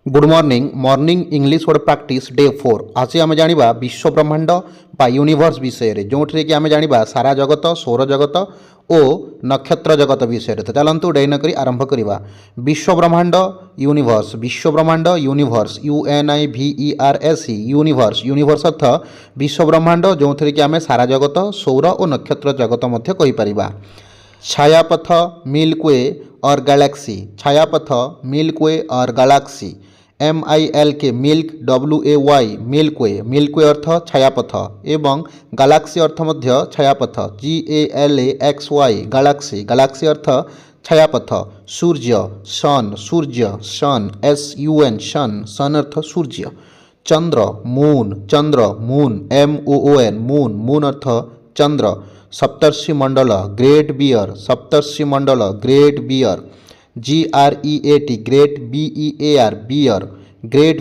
Good morning morning English word practice day 4 आज आम जाना विश्व ब्रह्मांड बा यूनिवर्स विषय जो कि आम जाना सारा जगत सौर जगत और नक्षत्र जगत विषय। तो चलतु डे नक आरंभ करवा। विश्व ब्रह्मांड यूनिवर्स UNIVERS यूनिवर्स यूनिवर्स अर्थ विश्व ब्रह्मांड जो थी कि आम सारा जगत सौर और नक्षत्र जगत कहीपर। छायापथ मिल्क वे और गैलेक्सी छायापथ मिल्क वे और galaxy MILK milk WAY milk way अर्थ छायापथ एवं गैलेक्सी अर्थ मध्य छायापथ GALAXY गैलेक्सी गैलेक्सी अर्थ छायापथ। सूर्य सन सन SUN सन अर्थ सूर्य। चंद्र मून मून MOON मून अर्थ चंद्र। सप्तर्षि मंडल ग्रेट बियर सप्तर्षि मंडल great bear GREAT great BEAR bear great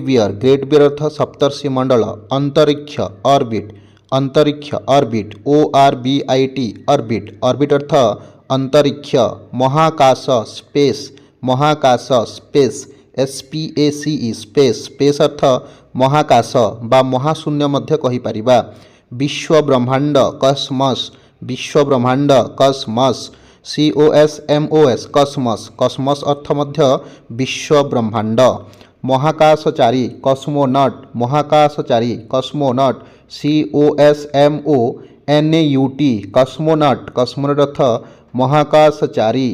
bear अर्थ सप्तर्षि मंडल। अंतरिक्ष ऑर्बिट ORBIT ऑर्बिट अर्थ अंतरिक्ष। महाकाश स्पेस SPACE स्पेस अर्थ महाकाश बा महाशून्य मध्य कहीपर। विश्व ब्रह्मांड कस्मस COSMOS कस्मस अर्थ मध्य विश्व ब्रह्मांड। महाकाशचारी कस्मोनट COSMONAUT कस्मोनट अर्थ महाकाशचारी।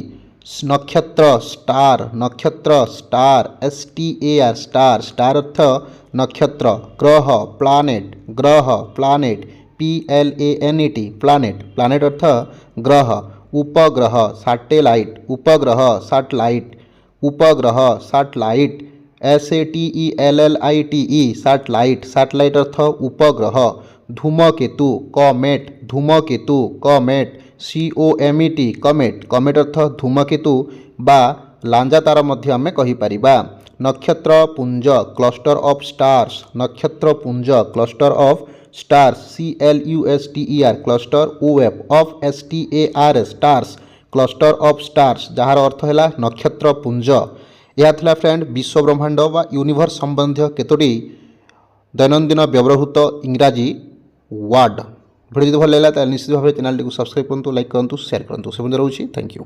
नक्षत्र स्टार स्टार अर्थ नक्षत्र। ग्रह प्लानेट प्लानेट अर्थ ग्रह। उपग्रह सैटेलाइट सैटेलाइट अर्थ उपग्रह। धूमकेतु कॉमेट कॉमेट अर्थ धूमकेतु बा लांजा तारा मध्य आम कहीपर। नक्षत्र पुंज cluster of stars CLUSTER cluster OF STARS cluster of stars जार अर्थ है नक्षत्र पुंज। यह था फ्रेंड विश्व ब्रह्मांड बा यूनिवर्स संबंधी केतोटी दैनंदिन व्यवहृत इंग्राजी वर्ड। भिडियो भल लगा निश्चित भाव चैनल को सब्सक्राइब करूँ, लाइक करूँ, शेयर करूँ। से रोचे थैंक यू।